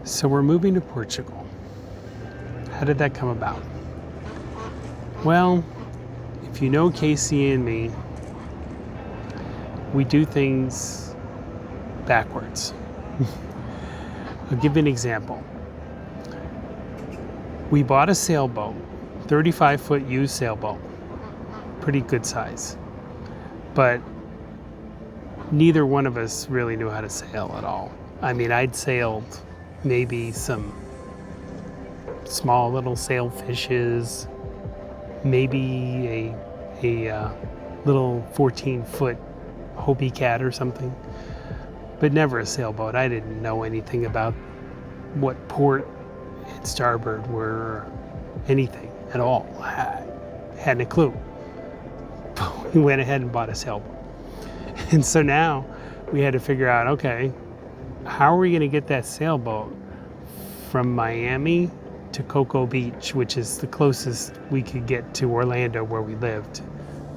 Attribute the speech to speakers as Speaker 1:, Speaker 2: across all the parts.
Speaker 1: So we're moving to Portugal. How did that come about? Well, if you know Kasey and me, we do things backwards. I'll give you an example. We bought a sailboat, 35-foot used sailboat, pretty good size. But neither one of us really knew how to sail at all. I mean, I'd sailed maybe some small little sailfishes, maybe a little 14-foot Hobie cat or something, but never a sailboat. I didn't know anything about what port and starboard were, or anything at all. I hadn't a clue. But we went ahead and bought a sailboat. And so now we had to figure out, okay, how are we going to get that sailboat from Miami to Cocoa Beach, which is the closest we could get to Orlando where we lived.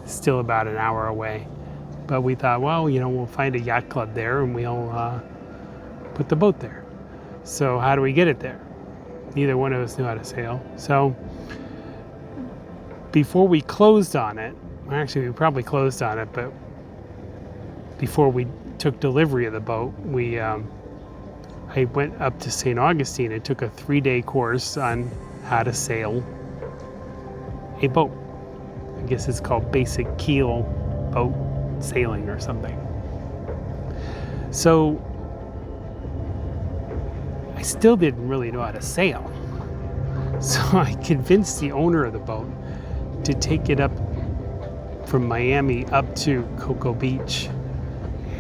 Speaker 1: Still about an hour away. But we thought, well, we'll find a yacht club there and we'll put the boat there. So how do we get it there? Neither one of us knew how to sail. So before we closed on it, actually we probably closed on it, but before we took delivery of the boat, I went up to St. Augustine and took a 3-day course on how to sail a boat. I guess it's called basic keel boat sailing or something. So I still didn't really know how to sail. So I convinced the owner of the boat to take it up from Miami up to Cocoa Beach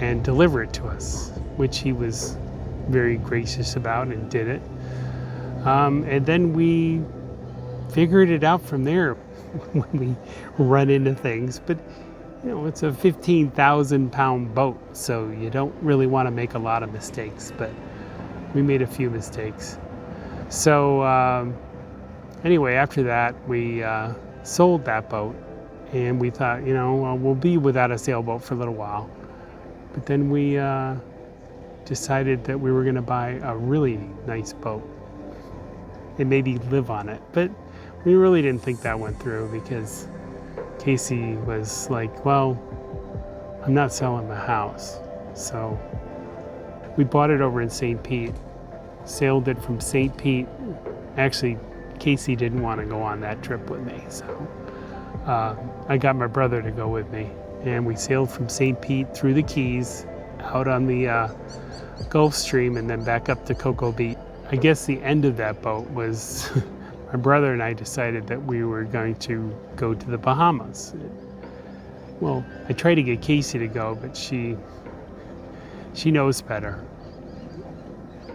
Speaker 1: and deliver it to us, which he was very gracious about and did it. And then we figured it out from there when we run into things. But it's a 15,000 pound boat, so you don't really want to make a lot of mistakes, but we made a few mistakes. So anyway, after that we sold that boat, and we thought, well, we'll be without a sailboat for a little while. But then we decided that we were going to buy a really nice boat and maybe live on it. But we really didn't think that went through because Kasey was like, well, I'm not selling the house. So we bought it over in St. Pete, sailed it from St. Pete. Actually, Kasey didn't want to go on that trip with me, so I got my brother to go with me. And we sailed from St. Pete through the Keys, out on the Gulf Stream, and then back up to Cocoa Beach. I guess the end of that boat was my brother and I decided that we were going to go to the Bahamas. Well, I tried to get Kasey to go, but she knows better.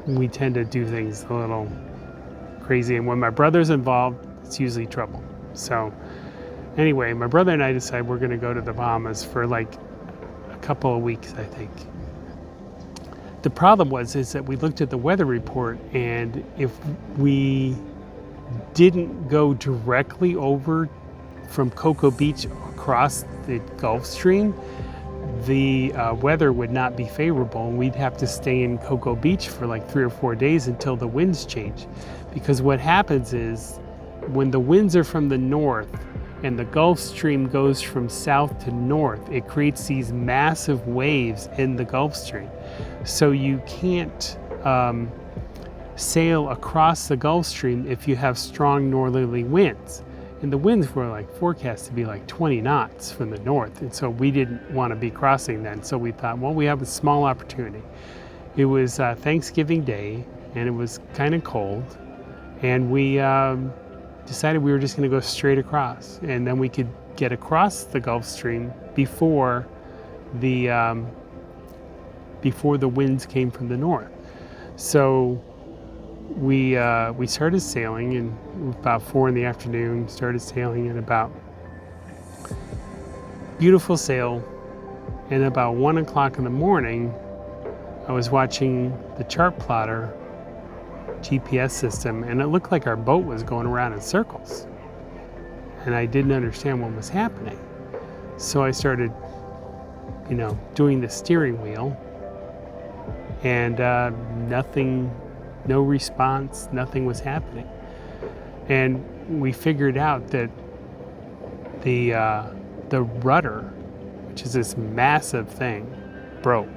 Speaker 1: We tend to do things a little crazy, and when my brother's involved, it's usually trouble. So anyway, my brother and I decided we're going to go to the Bahamas for like a couple of weeks, I think. The problem is that we looked at the weather report, and if we didn't go directly over from Cocoa Beach across the Gulf Stream, the weather would not be favorable, and we'd have to stay in Cocoa Beach for like 3 or 4 days until the winds change. Because what happens is when the winds are from the north and the Gulf Stream goes from south to north, it creates these massive waves in the Gulf Stream. So you can't sail across the Gulf Stream if you have strong northerly winds. And the winds were like forecast to be like 20 knots from the north. And so we didn't want to be crossing then. So we thought, well, we have a small opportunity. It was Thanksgiving Day, and it was kind of cold. And we decided we were just going to go straight across, and then we could get across the Gulf Stream before the winds came from the north. So we started sailing, and about 4 in the afternoon, started sailing, and about beautiful sail. And about 1 o'clock in the morning, I was watching the chart plotter GPS system, and it looked like our boat was going around in circles, and I didn't understand what was happening. So I started doing the steering wheel, and nothing no response, nothing was happening. And we figured out that the rudder, which is this massive thing, broke.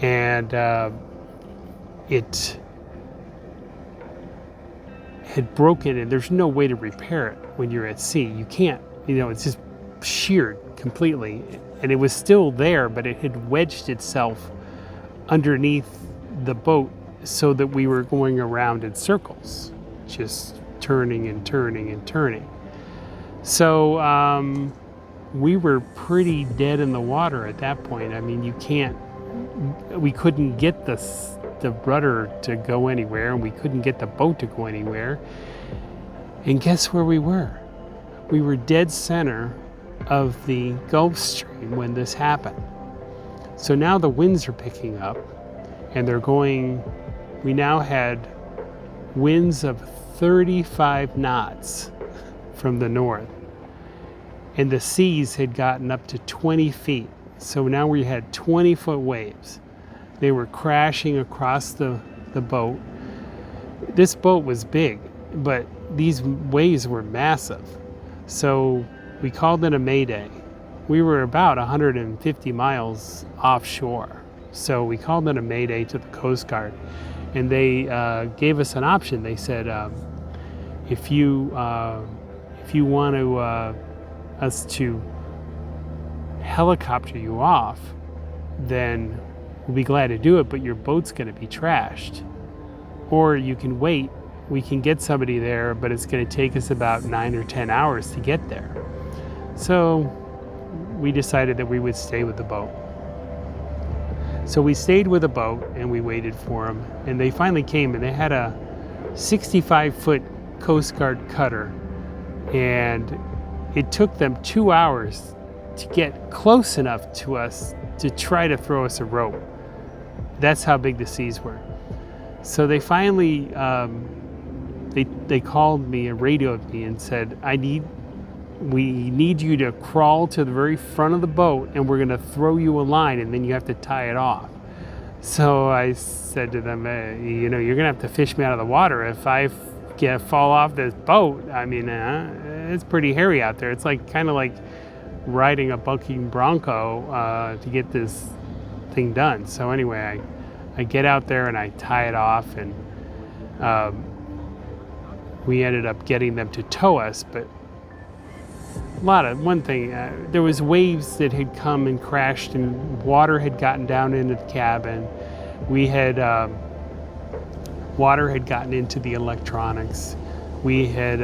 Speaker 1: And it had broken, and there's no way to repair it when you're at sea. You can't, it's just sheared completely. And it was still there, but it had wedged itself underneath the boat so that we were going around in circles, just turning and turning and turning. So we were pretty dead in the water at that point. I mean, we couldn't get the rudder to go anywhere, and we couldn't get the boat to go anywhere. And guess where we were? We were dead center of the Gulf Stream when this happened. So now the winds are picking up, and we now had winds of 35 knots from the north, and the seas had gotten up to 20 feet. So now we had 20-foot waves. They were crashing across the boat. This boat was big, but these waves were massive. So we called it a mayday. We were about 150 miles offshore. So we called it a mayday to the Coast Guard. And they gave us an option. They said, if you want us to helicopter you off, then we'll be glad to do it, but your boat's going to be trashed. Or you can wait. We can get somebody there, but it's going to take us about 9 or 10 hours to get there. So we decided that we would stay with the boat. So we stayed with the boat, and we waited for them. And they finally came, and they had a 65-foot Coast Guard cutter. And it took them 2 hours to get close enough to us to try to throw us a rope. That's how big the seas were. So they finally, they called me and radioed me and said, we need you to crawl to the very front of the boat, and we're going to throw you a line, and then you have to tie it off. So I said to them, you're going to have to fish me out of the water if I fall off this boat. I mean, it's pretty hairy out there. It's kind of like riding a bucking bronco to get this thing done. So anyway, I get out there and I tie it off, and we ended up getting them to tow us. But there was waves that had come and crashed, and water had gotten down into the cabin. Water had gotten into the electronics. We had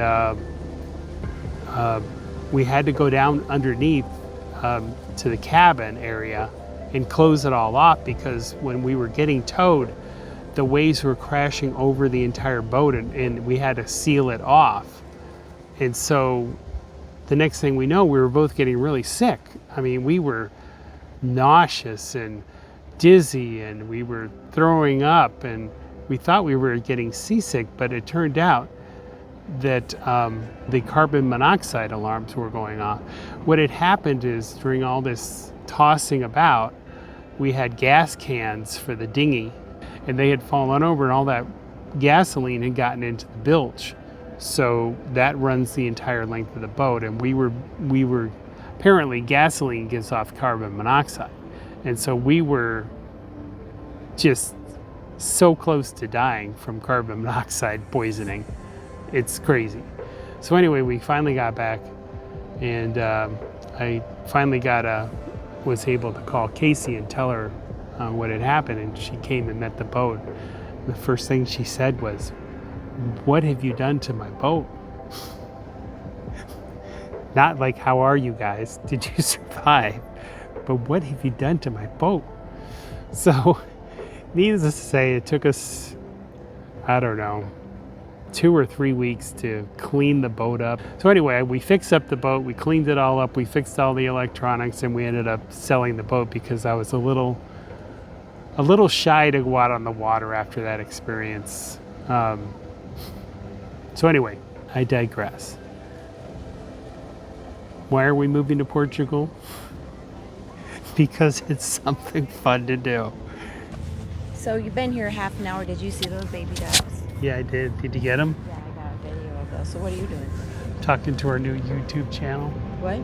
Speaker 1: to go down underneath to the cabin area and close it all off, because when we were getting towed, the waves were crashing over the entire boat, and we had to seal it off. And so the next thing we know, we were both getting really sick. I mean, we were nauseous and dizzy, and we were throwing up, and we thought we were getting seasick, but it turned out that the carbon monoxide alarms were going off. What had happened is, during all this tossing about, we had gas cans for the dinghy, and they had fallen over, and all that gasoline had gotten into the bilge. So that runs the entire length of the boat, and we were apparently, gasoline gives off carbon monoxide, and so we were just so close to dying from carbon monoxide poisoning. It's crazy. So anyway, we finally got back, and I finally was able to call Kasey and tell her what had happened, and she came and met the boat. The first thing she said was, "What have you done to my boat?" Not like, "How are you guys? Did you survive?" But, "What have you done to my boat?" So, needless to say, it took us, 2 or 3 weeks to clean the boat up. So anyway, we fixed up the boat, we cleaned it all up, we fixed all the electronics, and we ended up selling the boat because I was a little shy to go out on the water after that experience. So anyway, I digress. Why are we moving to Portugal? Because it's something fun to do.
Speaker 2: So you've been here half an hour. Did you see those baby ducks?
Speaker 1: Yeah, I did. Did you get them?
Speaker 2: Yeah, I got a video of those. So what are you doing?
Speaker 1: Talking to our new YouTube channel.
Speaker 2: What?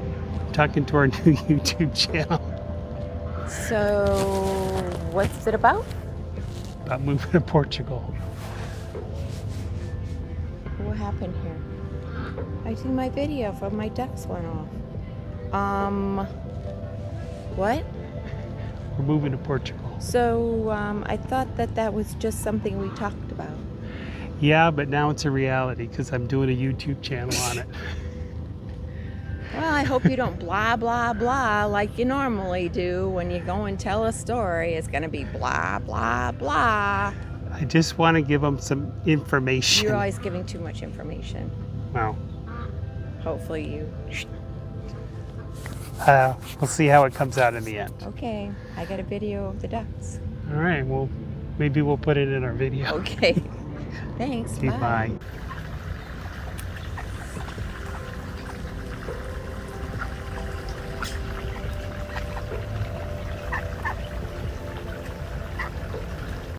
Speaker 1: Talking to our new YouTube channel.
Speaker 2: So what's it about?
Speaker 1: About moving to Portugal.
Speaker 2: What happened here? I see my video from my ducks went off. What?
Speaker 1: We're moving to Portugal.
Speaker 2: So I thought that was just something we talked about.
Speaker 1: Yeah, but now it's a reality because I'm doing a YouTube channel on it.
Speaker 2: Well, I hope you don't blah, blah, blah like you normally do when you go and tell a story. It's going to be blah, blah, blah.
Speaker 1: I just want to give them some information.
Speaker 2: You're always giving too much information.
Speaker 1: Well,
Speaker 2: Hopefully you...
Speaker 1: we'll see how it comes out in the end.
Speaker 2: Okay, I got a video of the ducks.
Speaker 1: All right, well, maybe we'll put it in our video.
Speaker 2: Okay, thanks,
Speaker 1: Okay,
Speaker 2: bye.
Speaker 1: bye.